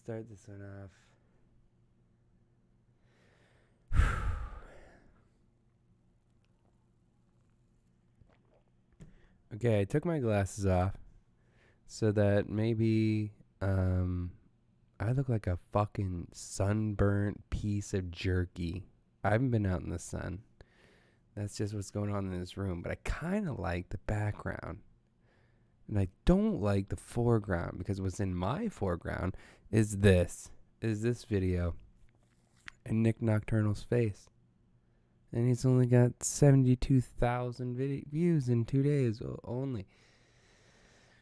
start this one off. Okay, I took my glasses off so that maybe I look like a fucking sunburnt piece of jerky. I haven't been out in the sun. That's just what's going on in this room. But I kind of like the background. And I don't like the foreground because what's in my foreground is this video and Nick Nocturnal's face. And he's only got 72,000 views in 2 days only.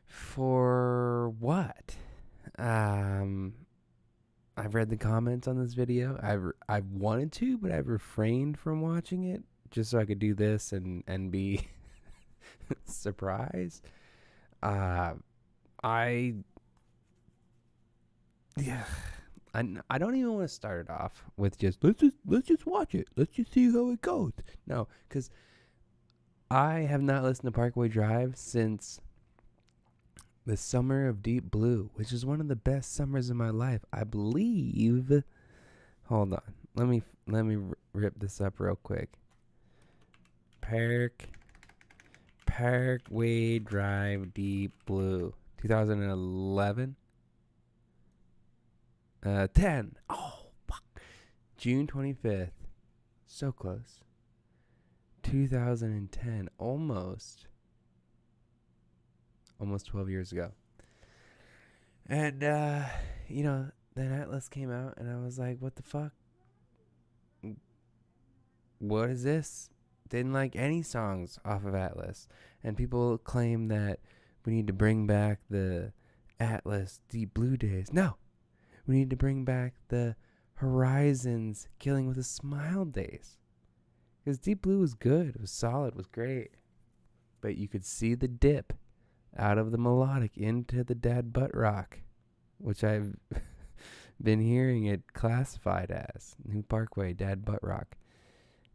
For what? I've read the comments on this video. I've wanted to, but I've refrained from watching it just so I could do this and be surprised. I don't even want to start it off with let's just watch it. Let's just see how it goes. No, because I have not listened to Parkway Drive since the summer of Deep Blue, which is one of the best summers of my life, I believe. Hold on, let me rip this up real quick. Parkway Drive Deep Blue, 2011. 10. Oh, fuck. June 25th. So close. 2010. Almost 12 years ago. And, then Atlas came out, and I was like, what the fuck? What is this? Didn't like any songs off of Atlas. And people claim that we need to bring back the Atlas Deep Blue days. No. We need to bring back the Horizons Killing with a Smile days. Because Deep Blue was good. It was solid. It was great. But you could see the dip out of the melodic into the dad butt rock, which I've been hearing it classified as New Parkway dad butt rock.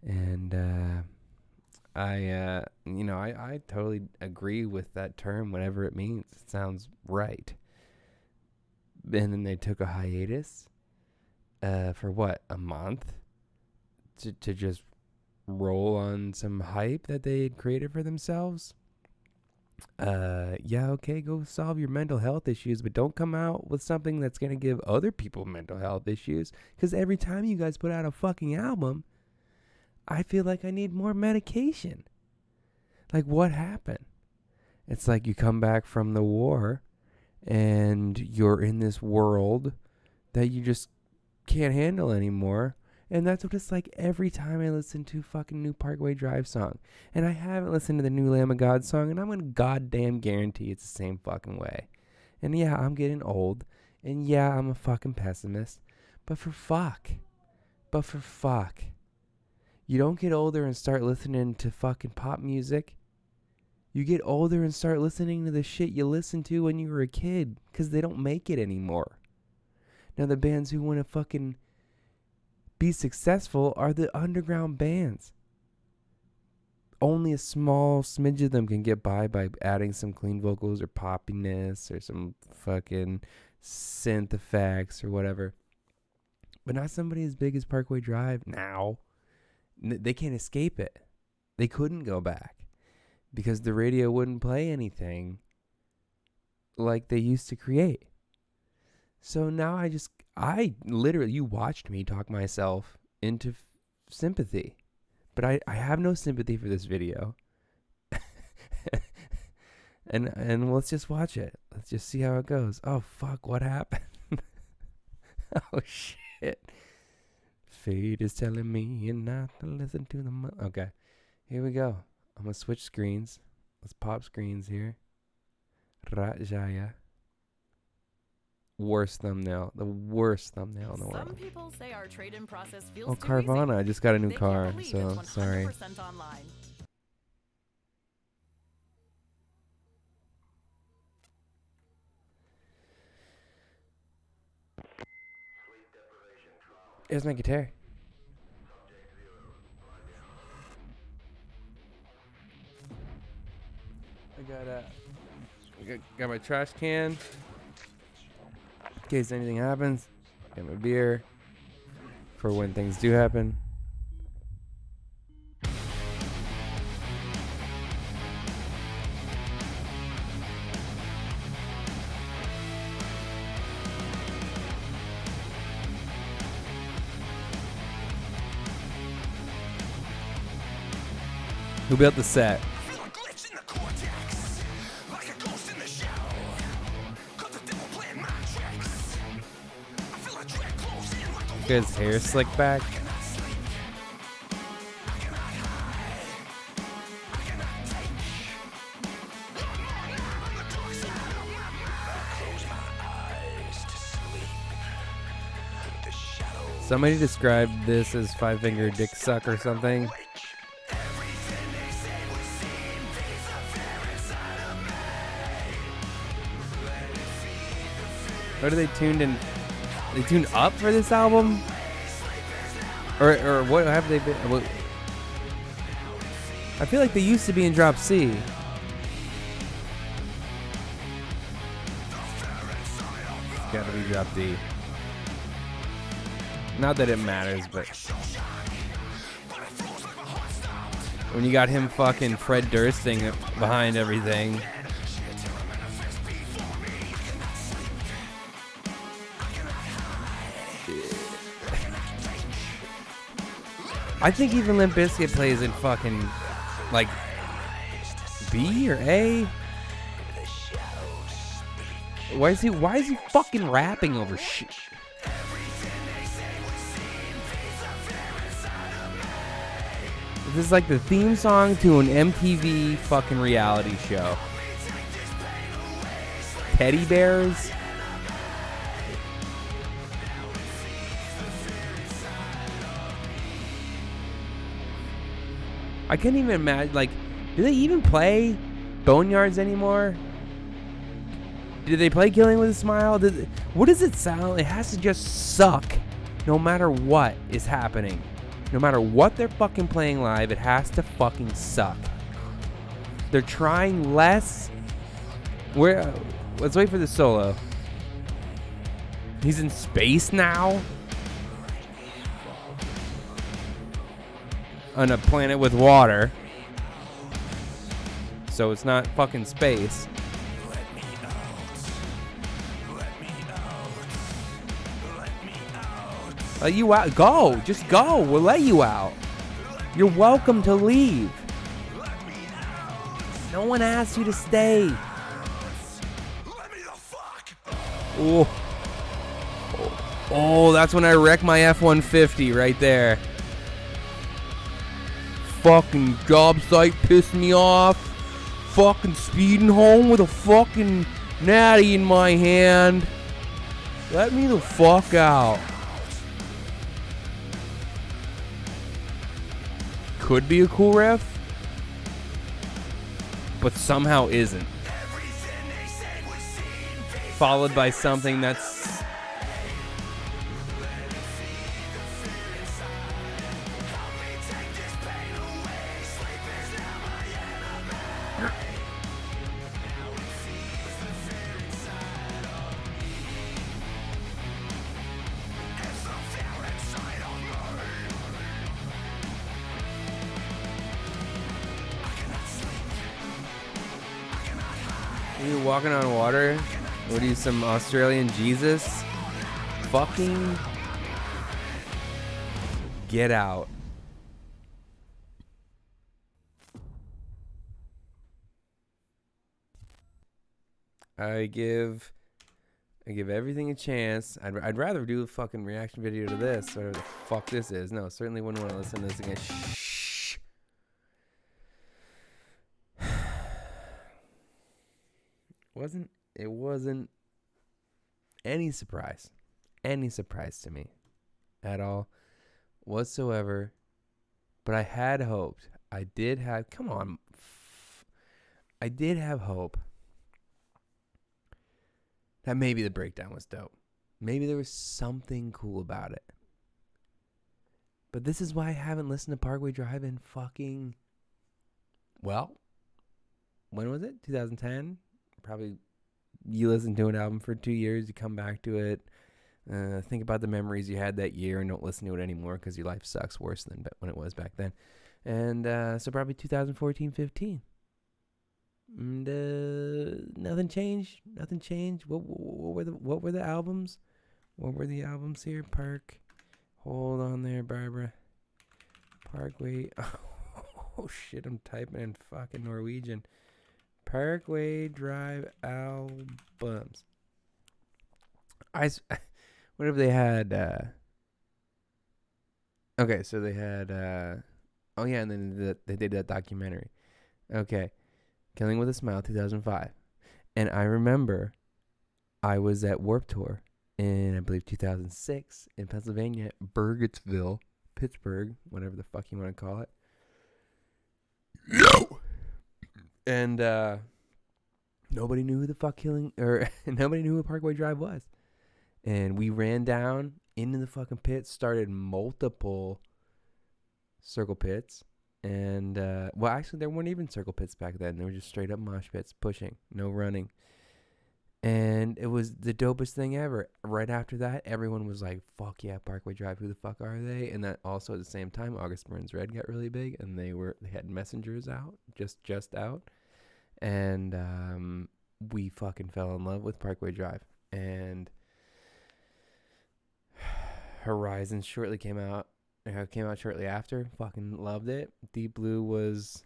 And I totally agree with that term, whatever it means. It sounds right. And then they took a hiatus for what, a month to just roll on some hype that they had created for themselves. Okay, go solve your mental health issues, but don't come out with something that's going to give other people mental health issues. Because every time you guys put out a fucking album, I feel like I need more medication. Like, what happened? It's like you come back from the war and you're in this world that you just can't handle anymore. And that's what it's like every time I listen to fucking New Parkway Drive song. And I haven't listened to the new Lamb of God song, and I'm going to goddamn guarantee it's the same fucking way. And yeah, I'm getting old. And yeah, I'm a fucking pessimist. But for fuck. You don't get older and start listening to fucking pop music. You get older and start listening to the shit you listened to when you were a kid, because they don't make it anymore. Now the bands who want to fucking be successful are the underground bands. Only a small smidge of them can get by adding some clean vocals or poppiness or some fucking synth effects or whatever. But not somebody as big as Parkway Drive now. They can't escape it. They couldn't go back because the radio wouldn't play anything like they used to create. So now I literally, you watched me talk myself into sympathy. But I have no sympathy for this video. and let's just watch it. Let's just see how it goes. Oh, fuck, what happened? Oh, shit. Fate is telling me not to listen to them. Okay, here we go. I'm going to switch screens. Let's pop screens here. Rajaya. Worst thumbnail. The worst thumbnail in the world. Some people say our trade-in process feels too Carvana. easy. I just got a new They car, can't believe so it's 100% sorry. online. Here's my guitar. I got my trash can. In case anything happens, get my beer for when things do happen. Who built the set? Get his hair slicked back. Somebody described this as five-finger dick suck or something. What are they tuned in? They tuned up for this album? Or what have they been? What? I feel like they used to be in drop C. It's gotta be drop D. Not that it matters, but when you got him fucking Fred Dursting behind everything. I think even Limp Bizkit plays in fucking, like, B or A. Why is he fucking rapping over shit? This is like the theme song to an MTV fucking reality show. Teddy bears? I can't even imagine, like, do they even play Boneyards anymore? Do they play Killing with a Smile? What does it sound? It has to just suck no matter what is happening. No matter what they're fucking playing live, it has to fucking suck. They're trying less. Let's wait for the solo. He's in space now? On a planet with water. So it's not fucking space. Let you out. Go. Just go. We'll let you out. You're welcome to leave. No one asked you to stay. Oh. Oh, that's when I wreck my F-150 right there. Fucking job site pissed me off. Fucking speeding home with a fucking natty in my hand. Let me the fuck out. Could be a cool riff, but somehow isn't. Followed by something that's you walking on water. What are you, some Australian Jesus? Fucking get out. I give everything a chance. I'd rather do a fucking reaction video to this, whatever the fuck this is. No, certainly wouldn't want to listen to this again. Shh. It wasn't any surprise to me at all whatsoever. But I had hoped. I did have hope that maybe the breakdown was dope. Maybe there was something cool about it. But this is why I haven't listened to Parkway Drive in fucking, well, when was it? 2010? Probably You listen to an album for 2 years, you come back to it, think about the memories you had that year, and don't listen to it anymore because your life sucks worse than when it was back then. And so probably 2014, 15. And nothing changed. Nothing changed. What were the albums? What were the albums here? Hold on there, Barbara. Parkway. Oh shit! I'm typing in fucking Norwegian. Parkway Drive albums. What if they had? Okay, so they had. Oh yeah, and then they did that documentary. Okay, Killing with a Smile, 2005, and I remember I was at Warped Tour in I believe 2006 in Pennsylvania, Burgettsville, Pittsburgh, whatever the fuck you want to call it. And nobody knew who the fuck nobody knew who Parkway Drive was. And we ran down into the fucking pits, started multiple circle pits. And, well, actually, there weren't even circle pits back then. They were just straight up mosh pits, pushing, no running. And it was the dopest thing ever. Right after that, everyone was like, fuck yeah, Parkway Drive, who the fuck are they? And that also at the same time, August Burns Red got really big, and they had Messengers out, just out. And we fucking fell in love with Parkway Drive. And Horizons shortly came out. It came out shortly after. Fucking loved it. Deep Blue was...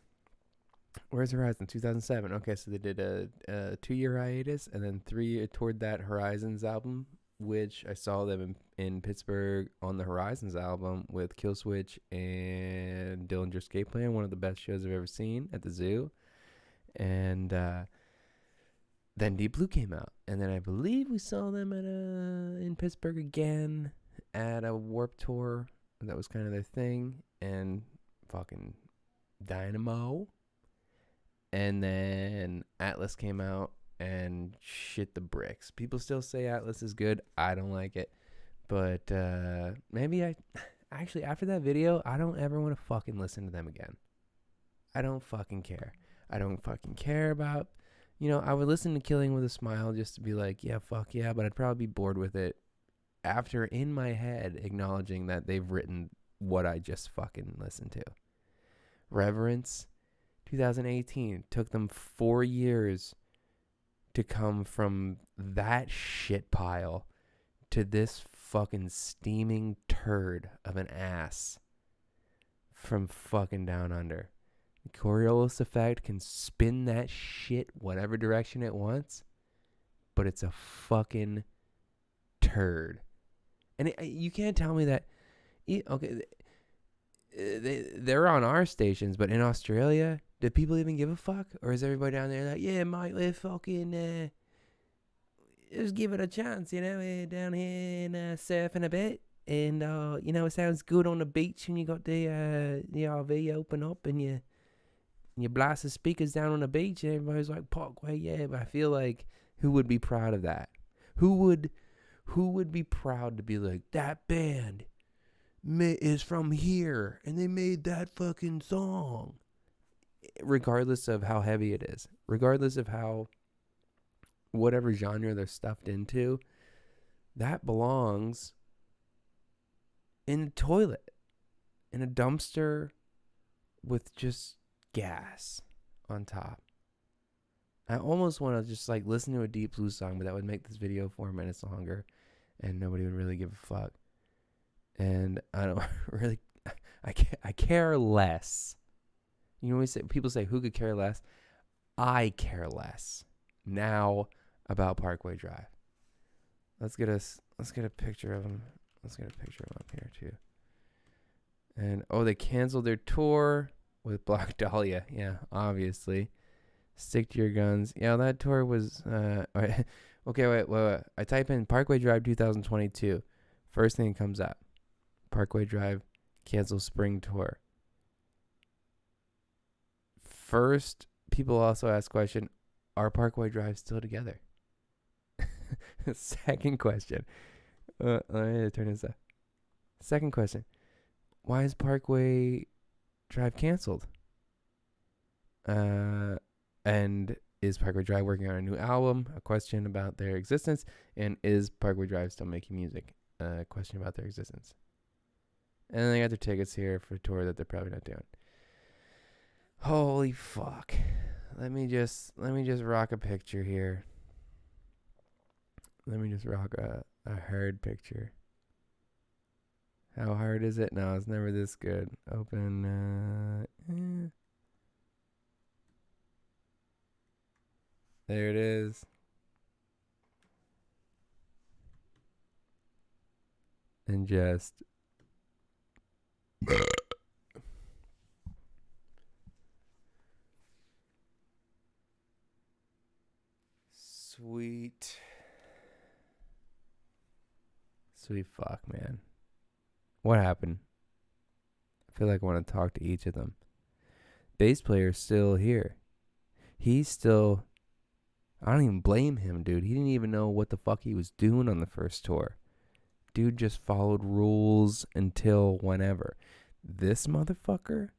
Where's Horizon? 2007. Okay, so they did a 2-year hiatus, and then 3 toward that Horizons album, which I saw them in Pittsburgh on the Horizons album with Killswitch and Dillinger Escape Plan, one of the best shows I've ever seen at the zoo. And then Deep Blue came out, and then I believe we saw them in Pittsburgh again at a Warped Tour. That was kind of their thing, and fucking Dynamo. And then Atlas came out and shit the bricks. People still say Atlas is good. I don't like it. But maybe actually, after that video, I don't ever want to fucking listen to them again. I don't fucking care. I don't fucking care about... I would listen to Killing with a Smile just to be like, yeah, fuck yeah. But I'd probably be bored with it after, in my head, acknowledging that they've written what I just fucking listened to. Reverence... 2018 took them 4 years to come from that shit pile to this fucking steaming turd of an ass from fucking down under. The Coriolis effect can spin that shit whatever direction it wants, but it's a fucking turd. And you can't tell me that. Okay, they're on our stations, but in Australia, do people even give a fuck? Or is everybody down there like, yeah, mate, we're fucking, just give it a chance, we're down here and surfing a bit. And, it sounds good on the beach when you got the RV open up and you blast the speakers down on the beach and everybody's like, Parkway, yeah. But I feel like, who would be proud of that? Who would be proud to be like, that band is from here and they made that fucking song? Regardless of how heavy it is, regardless of how whatever genre they're stuffed into, that belongs in a toilet, in a dumpster with just gas on top. I almost want to just like listen to a Deep Blue song, but that would make this video 4 minutes longer and nobody would really give a fuck. And I don't really, I care less. People say, who could care less? I care less now about Parkway Drive. Let's get a picture of them. Let's get a picture of them up here too. And they canceled their tour with Black Dahlia. Yeah, obviously. Stick to your guns. Yeah, that tour was okay, wait. I type in Parkway Drive 2022. First thing that comes up. Parkway Drive cancels spring tour. First, people also ask question, are Parkway Drive still together? Second question. Let me turn this up. Second question. Why is Parkway Drive canceled? And Is Parkway Drive working on a new album? A question about their existence. And is Parkway Drive still making music? A question about their existence. And then they got their tickets here for a tour that they're probably not doing. Holy fuck. Let me just rock a picture here. Let me just rock a hard picture. How hard is it? No, it's never this good. Open. There it is. And just. Sweet fuck, man. What happened? I feel like I want to talk to each of them. Bass player's still here. He's still... I don't even blame him, dude. He didn't even know what the fuck he was doing on the first tour. Dude just followed rules until whenever. This motherfucker...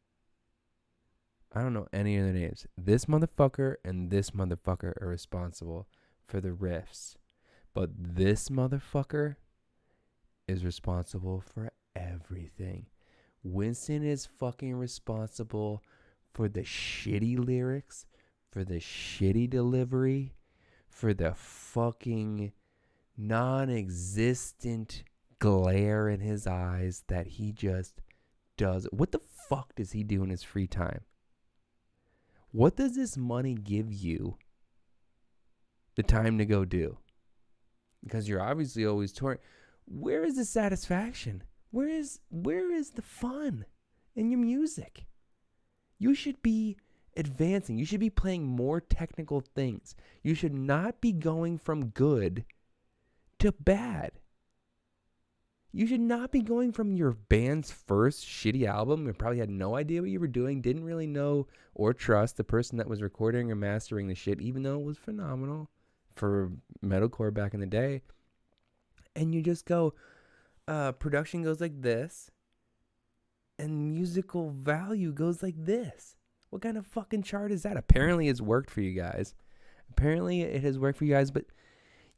I don't know any of their names. This motherfucker and this motherfucker are responsible for the riffs. But this motherfucker is responsible for everything. Winston is fucking responsible for the shitty lyrics, for the shitty delivery, for the fucking non-existent glare in his eyes that he just does. What the fuck does he do in his free time? What does this money give you the time to go do? Because you're obviously always touring. Where is the satisfaction? Where is the fun in your music? You should be advancing. You should be playing more technical things. You should not be going from good to bad. You should not be going from your band's first shitty album and probably had no idea what you were doing, didn't really know or trust the person that was recording or mastering the shit, even though it was phenomenal for metalcore back in the day. And you just go, production goes like this, and musical value goes like this. What kind of fucking chart is that? Apparently it's worked for you guys. Apparently it has worked for you guys, but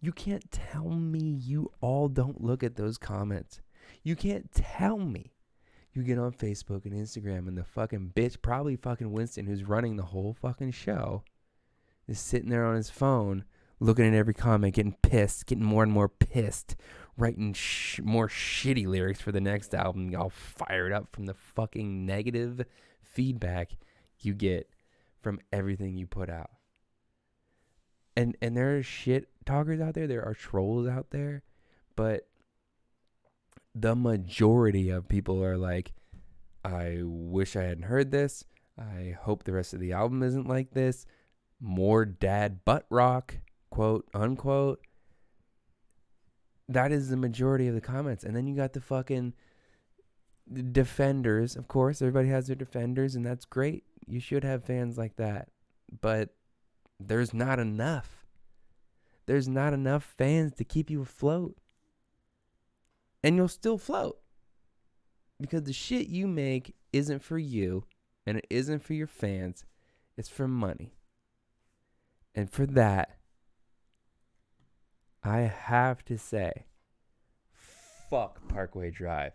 you can't tell me you all don't look at those comments. You can't tell me you get on Facebook and Instagram and the fucking bitch, probably fucking Winston, who's running the whole fucking show, is sitting there on his phone, looking at every comment, getting pissed, getting more and more pissed, writing more shitty lyrics for the next album, all fired up from the fucking negative feedback you get from everything you put out. And there are shit talkers out there, there are trolls out there, but the majority of people are like, I wish I hadn't heard this. I hope the rest of the album isn't like this. More dad butt rock, quote unquote. That is the majority of the comments. And then you got the fucking defenders. Of course, everybody has their defenders, and that's great. You should have fans like that. But there's not enough. There's not enough fans to keep you afloat. And you'll still float. Because the shit you make isn't for you, and it isn't for your fans. It's for money. And for that, I have to say, fuck Parkway Drive.